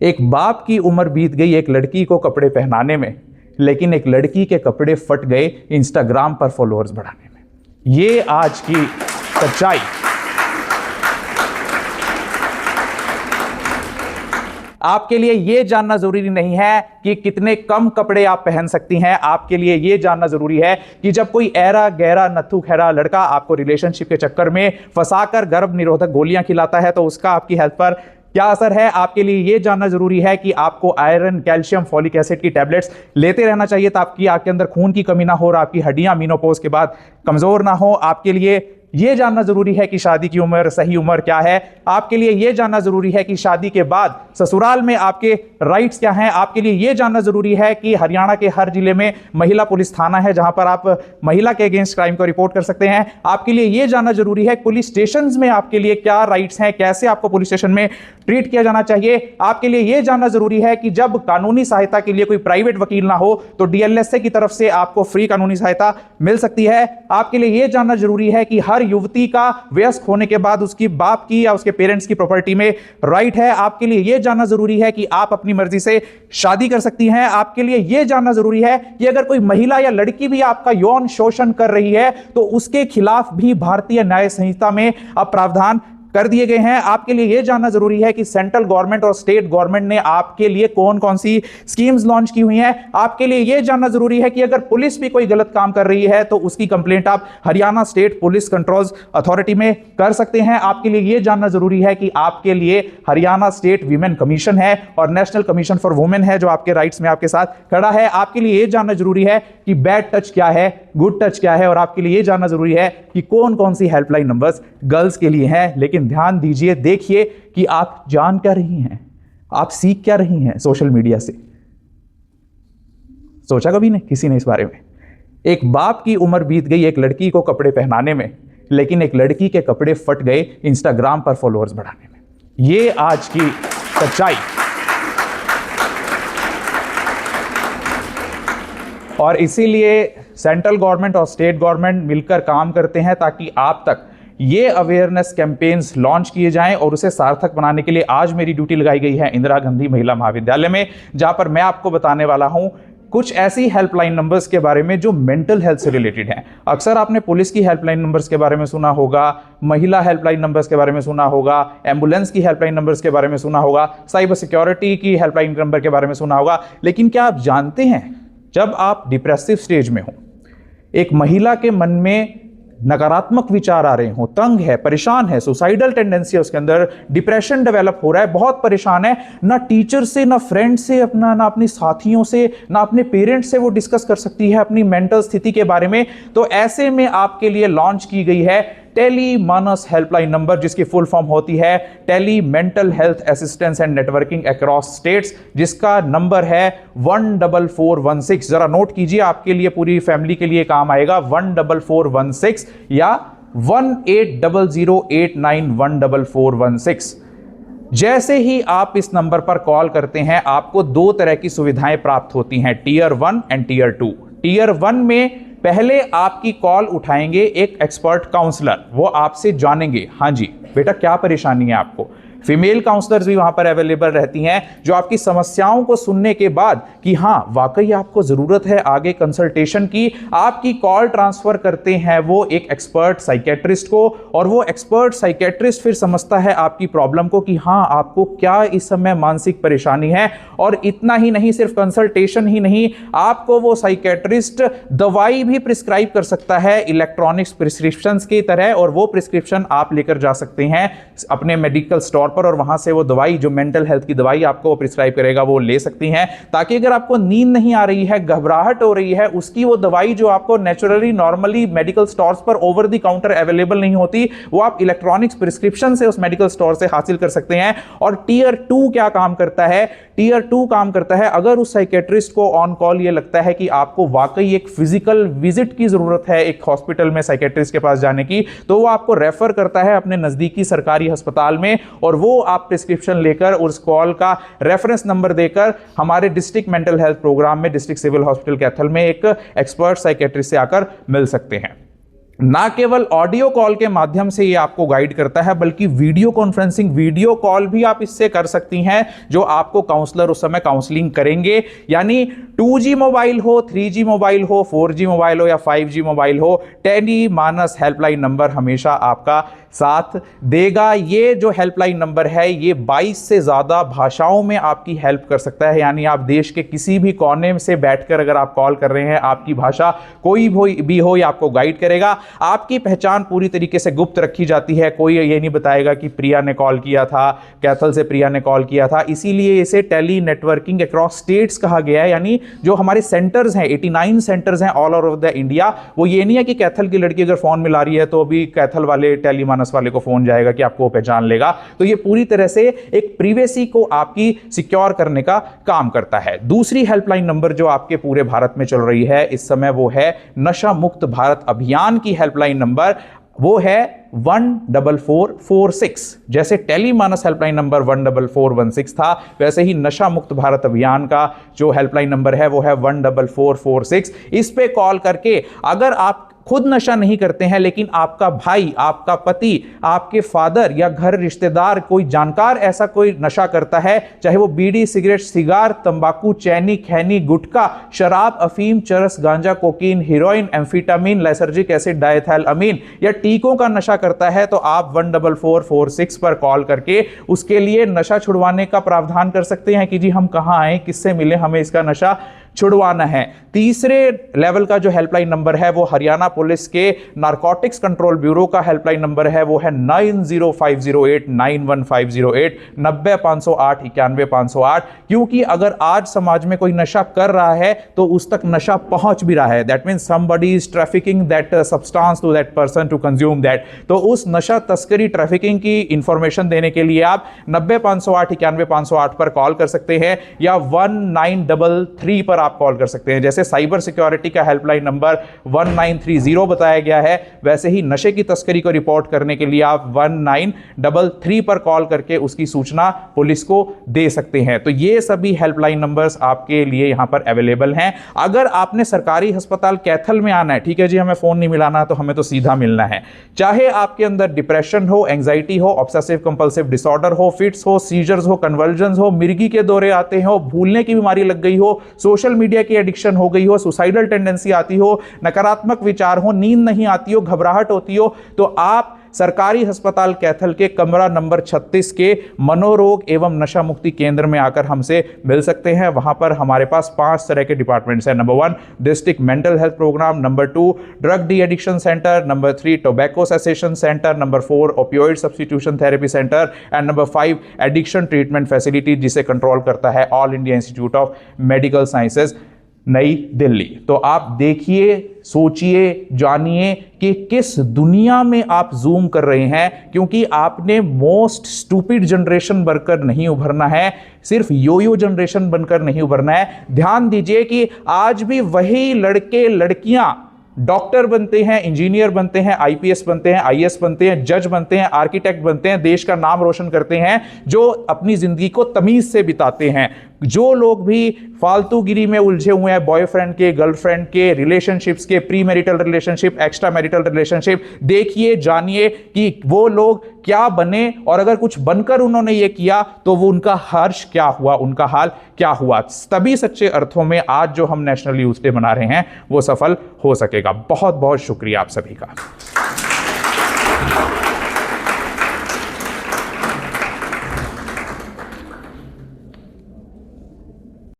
एक बाप की उम्र बीत गई एक लड़की को कपड़े पहनाने में, लेकिन एक लड़की के कपड़े फट गए इंस्टाग्राम पर फॉलोअर्स बढ़ाने में। ये आज की सच्चाई। आपके लिए यह जानना जरूरी नहीं है कि कितने कम कपड़े आप पहन सकती हैं। आपके लिए यह जानना जरूरी है कि जब कोई ऐरा गहरा नत्थु खैरा लड़का आपको रिलेशनशिप के चक्कर में फंसाकर गर्भ निरोधक गोलियां खिलाता है तो उसका आपकी हेल्थ पर क्या असर है। आपके लिए यह जानना जरूरी है कि आपको आयरन, कैल्शियम, फॉलिक एसिड की टैबलेट्स लेते रहना चाहिए ताकि आपके अंदर खून की कमी ना हो और आपकी हड्डियां मेनोपॉज के बाद कमजोर ना हो। आपके लिए यह जानना जरूरी है कि शादी की उम्र, सही उम्र क्या है। आपके लिए यह जानना जरूरी है कि शादी के बाद ससुराल में आपके राइट्स क्या हैं। आपके लिए यह जानना जरूरी है कि हरियाणा के हर जिले में महिला पुलिस थाना है जहां पर आप महिला के अगेंस्ट क्राइम को रिपोर्ट कर सकते हैं। आपके लिए यह जानना जरूरी है पुलिस स्टेशन में आपके लिए क्या राइट्स हैं, कैसे आपको पुलिस स्टेशन में ट्रीट किया जाना चाहिए। आपके लिए यह जानना जरूरी है कि जब कानूनी सहायता के लिए कोई प्राइवेट वकील ना हो तो डीएलएसए की तरफ से आपको फ्री कानूनी सहायता मिल सकती है। आपके लिए यह जानना जरूरी है कि हर युवती का वयस्क होने के बाद उसकी बाप की या उसके पेरेंट्स की प्रॉपर्टी में राइट है। आपके लिए यह जानना जरूरी है कि आप अपनी मर्जी से शादी कर सकती हैं। आपके लिए यह जानना जरूरी है कि अगर कोई महिला या लड़की भी आपका यौन शोषण कर रही है तो उसके खिलाफ भी भारतीय न्याय संहिता में अब प्रावधान कर दिए गए हैं। आपके लिए यह जानना जरूरी है कि सेंट्रल गवर्नमेंट और स्टेट गवर्नमेंट ने आपके लिए कौन कौन सी स्कीम्स लॉन्च की हुई हैं। आपके लिए यह जानना जरूरी है कि अगर पुलिस भी कोई गलत काम कर रही है तो उसकी कंप्लेंट आप Haryana state police controls authority में कर सकते हैं। आपके लिए यह जानना जरूरी है कि आपके लिए हरियाणा स्टेट वीमेन कमीशन है और नेशनल कमीशन फॉर वुमेन है जो आपके राइट्स में आपके साथ खड़ा है। आपके लिए यह जानना जरूरी है कि बैड टच क्या है, गुड टच क्या है, और आपके लिए यह जानना जरूरी है कि कौन कौन सी हेल्पलाइन नंबर्स गर्ल्स के लिए हैं। लेकिन ध्यान दीजिए, देखिए कि आप जान क्या रही हैं, आप सीख क्या रही हैं सोशल मीडिया से। सोचा कभी नहीं किसी ने इस बारे में। एक बाप की उम्र बीत गई एक लड़की को कपड़े पहनाने में, लेकिन एक लड़की के कपड़े फट गए इंस्टाग्राम पर फॉलोअर्स बढ़ाने में। यह आज की सच्चाई। और इसीलिए सेंट्रल गवर्नमेंट और स्टेट गवर्नमेंट मिलकर काम करते हैं ताकि आप तक ये अवेयरनेस कैंपेन्स लॉन्च किए जाएं और उसे सार्थक बनाने के लिए आज मेरी ड्यूटी लगाई गई है इंदिरा गांधी महिला महाविद्यालय में, जहां पर मैं आपको बताने वाला हूं कुछ ऐसी हेल्पलाइन नंबर्स के बारे में जो मेंटल हेल्थ से रिलेटेड हैं। अक्सर आपने पुलिस की हेल्पलाइन नंबर्स के बारे में सुना होगा, महिला हेल्पलाइन नंबर्स के बारे में सुना होगा, एम्बुलेंस की हेल्पलाइन नंबर्स के बारे में सुना होगा, साइबर सिक्योरिटी की हेल्पलाइन नंबर के बारे में सुना होगा। लेकिन क्या आप जानते हैं जब आप डिप्रेसिव स्टेज में हो, एक महिला के मन में नकारात्मक विचार आ रहे हो, तंग है, परेशान है, सुसाइडल टेंडेंसी है, उसके अंदर डिप्रेशन डेवलप हो रहा है, बहुत परेशान है, ना टीचर से, ना फ्रेंड से, अपना ना अपने साथियों से, ना अपने पेरेंट्स से वो डिस्कस कर सकती है अपनी मेंटल स्थिति के बारे में, तो ऐसे में आपके लिए लॉन्च की गई है टेली मानस हेल्पलाइन नंबर, जिसकी फुल फॉर्म होती है tele mental health assistance and networking across states, जिसका नंबर है 14416। जरा नोट कीजिए, आपके लिए, पूरी फैमिली के लिए काम आएगा 14416 या 1800891416। जैसे ही आप इस नंबर पर कॉल करते हैं आपको दो तरह की सुविधाएं प्राप्त होती हैं, टीयर 1 एंड टीयर 2। टीयर 1 में पहले आपकी कॉल उठाएंगे एक एक्सपर्ट काउंसलर, वो आपसे जानेंगे, हाँ जी बेटा क्या परेशानी है आपको। फीमेल काउंसलर्स भी वहां पर अवेलेबल रहती हैं जो आपकी समस्याओं को सुनने के बाद कि हाँ वाकई आपको जरूरत है आगे कंसल्टेशन की, आपकी कॉल ट्रांसफर करते हैं वो एक एक्सपर्ट साइकेट्रिस्ट को, और वो एक्सपर्ट साइकेट्रिस्ट फिर समझता है आपकी प्रॉब्लम को कि हाँ आपको क्या इस समय मानसिक परेशानी है। और इतना ही नहीं, सिर्फ कंसल्टेशन ही नहीं, आपको वो साइकेट्रिस्ट दवाई भी प्रिस्क्राइब कर सकता है इलेक्ट्रॉनिक्स प्रिस्क्रिप्शन की तरह, और वो प्रिस्क्रिप्शन आप लेकर जा सकते हैं अपने मेडिकल स्टोर पर, और वहां से वो दवाई, जो मेंटल हेल्थ की दवाई आपको प्रिस्क्राइब करेगा, वो ले सकती हैं, ताकि अगर आपको नींद नहीं आ रही है, घबराहट हो रही है, उसकी वो दवाई जो आपको नेचुरली नॉर्मली मेडिकल स्टोर्स पर ओवर द काउंटर अवेलेबल नहीं होती, वो आप इलेक्ट्रॉनिक्स प्रिस्क्रिप्शन से उस मेडिकल स्टोर से हासिल कर सकते हैं। और टीयर 2 क्या काम करता है? टीयर 2 काम करता है अगर उस साइकेट्रिस्ट को ऑन कॉल ये लगता है कि आपको वाकई एक फिजिकल विजिट की जरूरत है एक हॉस्पिटल में साइकेट्रिस्ट के पास जाने की, तो वो आपको रेफर करता है अपने नजदीकी सरकारी अस्पताल में, और वो आप प्रिस्क्रिप्शन लेकर उस कॉल का रेफरेंस नंबर देकर हमारे डिस्ट्रिक्ट मेंटल हेल्थ प्रोग्राम में डिस्ट्रिक्ट सिविल हॉस्पिटल कैथल में एक एक्सपर्ट साइकेट्रिस्ट से आकर मिल सकते हैं। ना केवल ऑडियो कॉल के माध्यम से ये आपको गाइड करता है, बल्कि वीडियो कॉन्फ्रेंसिंग, वीडियो कॉल भी आप इससे कर सकती हैं, जो आपको काउंसलर उस समय काउंसलिंग करेंगे। यानी 2G मोबाइल हो, 3G मोबाइल हो, 4G मोबाइल हो या 5G मोबाइल हो, टेली मानस हेल्पलाइन नंबर हमेशा आपका साथ देगा। ये जो हेल्पलाइन नंबर है ये 22 से ज़्यादा भाषाओं में आपकी हेल्प कर सकता है। यानी आप देश के किसी भी कोने से बैठकर अगर आप कॉल कर रहे हैं, आपकी भाषा कोई भी हो, ये आपको गाइड करेगा। आपकी पहचान पूरी तरीके से गुप्त रखी जाती है, कोई ये नहीं बताएगा कि प्रिया ने कॉल किया था, कैथल से प्रिया ने कॉल किया था। इसीलिए इसे टेली नेटवर्किंग अक्रॉस स्टेट्स कहा गया है। यानी जो हमारे सेंटर्स हैं, 89 सेंटर्स हैं ऑल ओवर द इंडिया, वो ये नहीं है कि कैथल की लड़की अगर फोन मिला रही है तो अभी कैथल वाले टेली मानस वाले को फोन जाएगा कि आपको पहचान लेगा। तो ये पूरी तरह से एक प्रिवेसी को आपकी सिक्योर करने का काम करता है। दूसरी हेल्पलाइन नंबर जो आपके पूरे भारत में चल रही है इस समय, वो है नशा मुक्त भारत अभियान की हेल्पलाइन नंबर, वो है 14446। जैसे टेलीमानस हेल्पलाइन नंबर 14416 था, वैसे ही नशा मुक्त भारत अभियान का जो हेल्पलाइन नंबर है वो है 14446। इस पे कॉल करके अगर आप खुद नशा नहीं करते हैं, लेकिन आपका भाई, आपका पति, आपके फादर या घर रिश्तेदार, कोई जानकार ऐसा कोई नशा करता है, चाहे वो बीड़ी, सिगरेट, सिगार, तंबाकू, चैनी, खैनी, गुटखा, शराब, अफीम, चरस, गांजा, cocaine, heroin, amphetamine, lysergic acid, diethyl amine या टीकों का नशा करता है, तो आप 14446 पर कॉल करके उसके लिए नशा छुड़वाने का प्रावधान कर सकते हैं कि जी हम कहां आए, किससे मिले, हमें इसका नशा छुड़वाना है। तीसरे लेवल का जो हेल्पलाइन नंबर है वो हरियाणा पुलिस के नारकोटिक्स कंट्रोल ब्यूरो का हेल्पलाइन नंबर है, वो है 90508 91508 90508 91508। क्योंकि अगर आज समाज में कोई नशा कर रहा है तो उस तक नशा पहुंच भी रहा है, that means somebody is trafficking that substance to that person to consume that, तो उस नशा तस्करी ट्रैफिकिंग की इंफॉर्मेशन देने के लिए आप 90508 91508 पर कॉल कर सकते हैं या 1933 पर आप कॉल कर सकते हैं। जैसे साइबर सिक्योरिटी का हेल्पलाइन नंबर 1930 बताया गया है, वैसे ही नशे की तस्करी को रिपोर्ट करने के लिए आप 1933 पर कॉल करके उसकी सूचना पुलिस को दे सकते हैं। तो ये सभी हेल्पलाइन नंबर्स आपके लिए यहां पर अवेलेबल हैं। अगर आपने सरकारी अस्पताल कैथल में आना है, ठीक है जी, हमें फोन नहीं मिलाना तो हमें तो सीधा मिलना है। चाहे आपके अंदर डिप्रेशन हो, एंजाइटी हो, ऑब्सेसिव कंपल्सिव डिसऑर्डर हो, फिट्स हो, सीजर्स हो, कन्वर्जन्स हो, मिर्गी के दौरे आते हो, भूलने की बीमारी लग गई हो, सोशल मीडिया की एडिक्शन हो गई हो, सुसाइडल टेंडेंसी आती हो, नकारात्मक विचार हो, नींद नहीं आती हो, घबराहट होती हो, तो आप सरकारी अस्पताल कैथल के कमरा नंबर 36 के मनोरोग एवं नशा मुक्ति केंद्र में आकर हमसे मिल सकते हैं। वहां पर हमारे पास 5 तरह के डिपार्टमेंट्स हैं। Number 1 district mental health program, number 2 drug de addiction centre, number 3 tobacco cessation centre, number 4 opioid substitution therapy centre and number 5 addiction treatment facility, जिसे कंट्रोल करता है all India institute of medical sciences नई दिल्ली। तो आप देखिए, सोचिए, जानिए कि किस दुनिया में आप जूम कर रहे हैं, क्योंकि आपने मोस्ट स्टूपिड जनरेशन बनकर नहीं उभरना है, सिर्फ योयो जनरेशन बनकर नहीं उभरना है। ध्यान दीजिए कि आज भी वही लड़के लड़कियां डॉक्टर बनते हैं, इंजीनियर बनते हैं, आईपीएस बनते हैं, आईएएस बनते हैं, जज बनते हैं, आर्किटेक्ट बनते हैं, देश का नाम रोशन करते हैं, जो अपनी जिंदगी को तमीज से बिताते हैं। जो लोग भी फालतूगिरी में उलझे हुए हैं, बॉयफ्रेंड के, गर्लफ्रेंड के, रिलेशनशिप्स के, pre marital relationship, extra marital relationship, देखिए, जानिए कि वो लोग क्या बने, और अगर कुछ बनकर उन्होंने ये किया तो वो उनका हर्ष क्या हुआ, उनका हाल क्या हुआ। तभी सच्चे अर्थों में आज जो हम नेशनल यूथ डे मना रहे हैं वो सफल हो सकेगा। बहुत बहुत शुक्रिया आप सभी का।